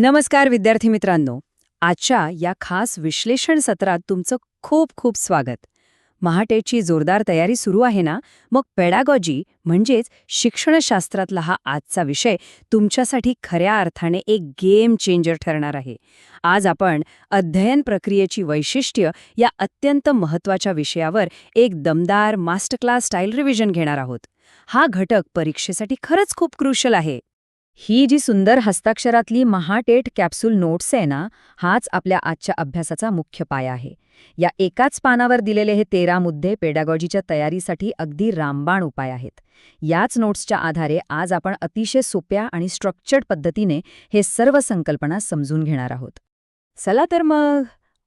नमस्कार विद्यार्थी मित्रांनो. आजच्या या खास विश्लेषण सत्रात तुमचं खूप खूप स्वागत. महाटेटची जोरदार तयारी सुरू आहे ना? मग पेडागॉजी म्हणजेच शिक्षणशास्त्रातला हा आजचा विषय तुमच्यासाठी खऱ्या अर्थाने एक गेम चेंजर ठरणार आहे. आज आपण अध्ययन प्रक्रियेची वैशिष्ट्य या अत्यंत महत्त्वाच्या विषयावर एक दमदार मास्टर क्लास स्टाईल रिव्हिजन घेणार आहोत. हा घटक परीक्षेसाठी खरंच खूप क्रुशल आहे. ही जी सुंदर हस्ताक्षरातली महाटेट कॅप्सूल नोट्स आहे ना, हाच आपल्या आजच्या अभ्यासाचा मुख्य पाया आहे. या एकाच पानावर दिलेले हे 13 मुद्दे पेडागॉजीच्या तयारीसाठी अगदी रामबाण उपाय आहेत. याच नोट्सच्या आधारे आज आपण अतिशय सोप्या आणि स्ट्रक्चर्ड पद्धतीने हे सर्व संकल्पना समजून घेणार आहोत. चला तर मग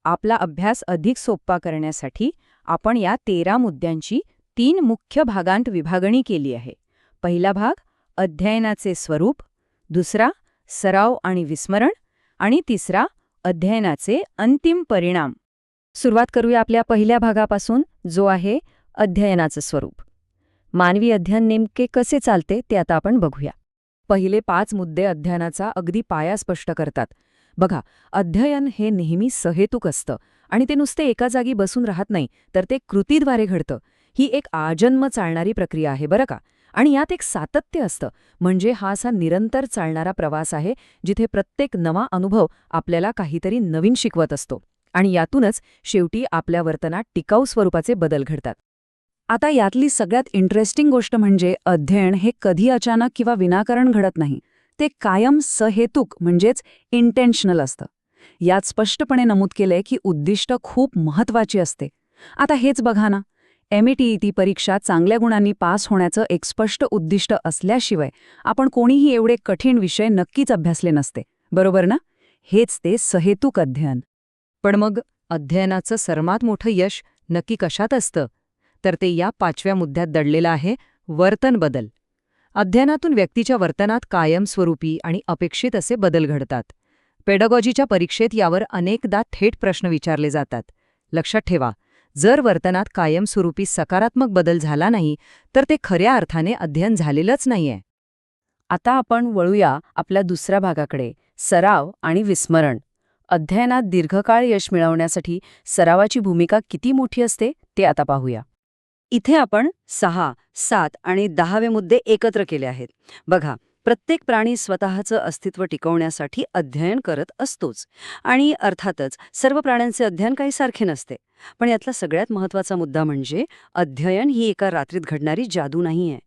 आपला अभ्यास अधिक सोपा करण्यासाठी आपण या 13 मुद्द्यांची 3 मुख्य भागांत विभागणी केली आहे. पहिला भाग अध्ययनाचे स्वरूप, दुसरा सराव आणि विस्मरण आणि तिसरा अध्ययनाचे अंतिम परिणाम. सुरुवात करूया आपल्या पहिल्या भागापासून, जो आहे अध्ययनाचं स्वरूप. मानवी अध्ययन नेमके कसे चालते ते आता आपण बघूया. पहिले 5 मुद्दे अध्ययनाचा अगदी पाया स्पष्ट करतात. बघा, अध्ययन हे नेहमी सहेतुक असतं आणि ते नुसते एका जागी बसून राहत नाही, तर ते कृतीद्वारे घडतं. ही एक आजन्म चालणारी प्रक्रिया आहे बरं का. आणि यात एक सातत्य असतं, म्हणजे हा असा निरंतर चालणारा प्रवास आहे जिथे प्रत्येक नवा अनुभव आपल्याला काहीतरी नवीन शिकवत असतो आणि यातूनच शेवटी आपल्या वर्तनात टिकाऊ स्वरूपाचे बदल घडतात. आता यातली सगळ्यात इंटरेस्टिंग गोष्ट म्हणजे अध्ययन हे कधी अचानक किंवा विनाकारण घडत नाही. ते कायम सहेतुक म्हणजेच इंटेन्शनल असतं. यात स्पष्टपणे नमूद केलंय की उद्दिष्ट खूप महत्त्वाची असते. आता हेच बघा ना, METET परीक्षा चांगल्या गुणांनी पास होण्याचं एक स्पष्ट उद्दिष्ट असल्याशिवाय आपण कोणीही एवढे कठीण विषय नक्कीच अभ्यासले नसते, बरोबर ना? हेच ते सहेतुक अध्ययन. पण मग अध्ययनाचं सर्वात मोठं यश नक्की कशात असतं? तर ते या 5व्या मुद्द्यात दडलेलं आहे, वर्तन बदल. अध्ययनातून व्यक्तीच्या वर्तनात कायमस्वरूपी आणि अपेक्षित असे बदल घडतात. पेडागॉजीच्या परीक्षेत यावर अनेकदा थेट प्रश्न विचारले जातात. लक्षात ठेवा, जर वर्तनात कायमस्वरूपी सकारात्मक बदल झाला नाही तर ते खऱ्या अर्थाने अध्ययन झालेलंच नाहीये. आता आपण वळूया आपल्या दुसऱ्या भागाकडे, सराव आणि विस्मरण. अध्ययनात दीर्घकाळ यश मिळवण्यासाठी सरावाची भूमिका किती मोठी असते ते आता पाहूया. इथे आपण 6, 7 आणि 10वे मुद्दे एकत्र केले आहेत. बघा, प्रत्येक प्राणी स्वतःचं अस्तित्व टिकवण्यासाठी अध्ययन करत असतोच आणि अर्थातच सर्व प्राण्यांचे अध्ययन काही सारखे नसते. पण यातला सगळ्यात महत्त्वाचा मुद्दा म्हणजे अध्ययन ही एका रात्रीत घडणारी जादू नाहीये.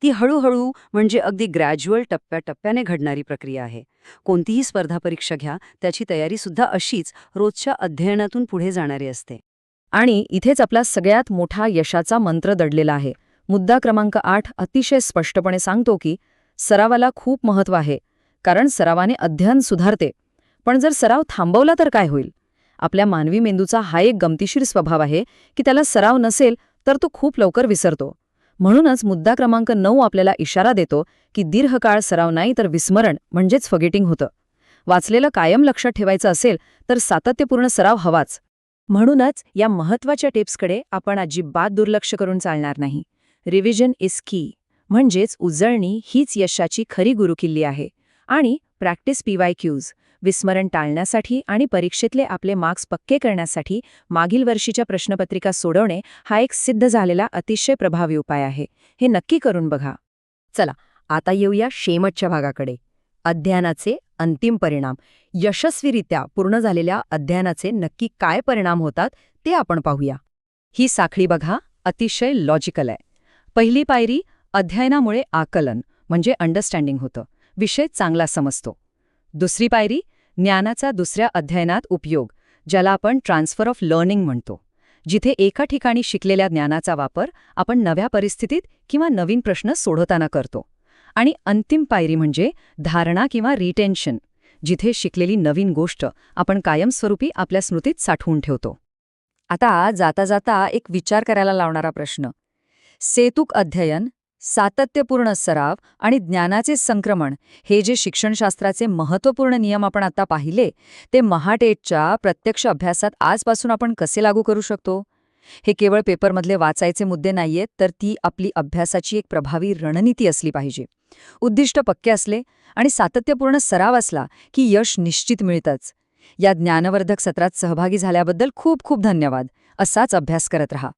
ती हळूहळू म्हणजे अगदी ग्रॅज्युअल टप्प्याटप्प्याने घडणारी प्रक्रिया आहे. कोणतीही स्पर्धा परीक्षा घ्या, त्याची तयारीसुद्धा अशीच रोजच्या अध्ययनातून पुढे जाणारी असते. आणि इथेच आपला सगळ्यात मोठा यशाचा मंत्र दडलेला आहे. मुद्दा क्रमांक 8 अतिशय स्पष्टपणे सांगतो की सरावाला खूप महत्त्व आहे, कारण सरावाने अध्ययन सुधारते. पण जर सराव थांबवला तर काय होईल? आपल्या मानवी मेंदूचा हा एक गमतीशीर स्वभाव आहे की त्याला सराव नसेल तर तो खूप लवकर विसरतो. म्हणूनच मुद्दा क्रमांक 9 आपल्याला इशारा देतो की दीर्घकाळ सराव नाही तर विस्मरण म्हणजेच फॉरगेटिंग होतं. वाचलेलं कायम लक्षात ठेवायचं असेल तर सातत्यपूर्ण सराव हवाच. म्हणूनच या महत्त्वाच्या टिप्सकडे आपण अजिबात दुर्लक्ष करून चालणार नाही. रिव्हिजन इज की, म्हणजेच उजळणी हीच यशाची खरी गुरुकिल्ली आहे. आणि प्रॅक्टिस PYQs, विस्मरण टाळण्यासाठी आणि परीक्षेतले आपले मार्क्स पक्के करण्यासाठी मागील वर्षीच्या प्रश्नपत्रिका सोडवणे हा एक सिद्ध झालेला अतिशय प्रभावी उपाय आहे. हे नक्की करून बघा. चला, आता येऊया शेवटच्या भागाकडे, अध्ययनाचे अंतिम परिणाम. यशस्वीरित्या पूर्ण झालेल्या अध्ययनाचे नक्की काय परिणाम होतात ते आपण पाहूया. ही साखळी बघा, अतिशय लॉजिकल आहे. पहिली पायरी, अध्ययनामुळे आकलन म्हणजे अंडरस्टँडिंग होतं, विषय चांगला समजतो. दुसरी पायरी, ज्ञानाचा दुसऱ्या अध्ययनात उपयोग, ज्याला आपण ट्रान्सफर ऑफ लर्निंग म्हणतो, जिथे एका ठिकाणी शिकलेल्या ज्ञानाचा वापर आपण नव्या परिस्थितीत किंवा नवीन प्रश्न सोडवताना करतो. आणि अंतिम पायरी म्हणजे धारणा किंवा रिटेन्शन, जिथे शिकलेली नवीन गोष्ट आपण कायमस्वरूपी आपल्या स्मृतीत साठवून ठेवतो. आता जाता जाता एक विचार करायला लावणारा प्रश्न, सेतुक अध्ययन, सातत्यपूर्ण सराव आणि ज्ञानाचे संक्रमण हे जे शिक्षणशास्त्राचे महत्त्वपूर्ण नियम आपण आता पाहिले, ते महाटेटच्या प्रत्यक्ष अभ्यासात आजपासून आपण कसे लागू करू शकतो? हे केवळ पेपरमधले वाचायचे मुद्दे नाहीयेत, तर ती आपली अभ्यासाची एक प्रभावी रणनीती असली पाहिजे. उद्दिष्ट पक्के असले आणि सातत्यपूर्ण सराव असला की यश निश्चित मिळतंच. या ज्ञानवर्धक सत्रात सहभागी झाल्याबद्दल खूप खूप धन्यवाद. असाच अभ्यास करत रहा.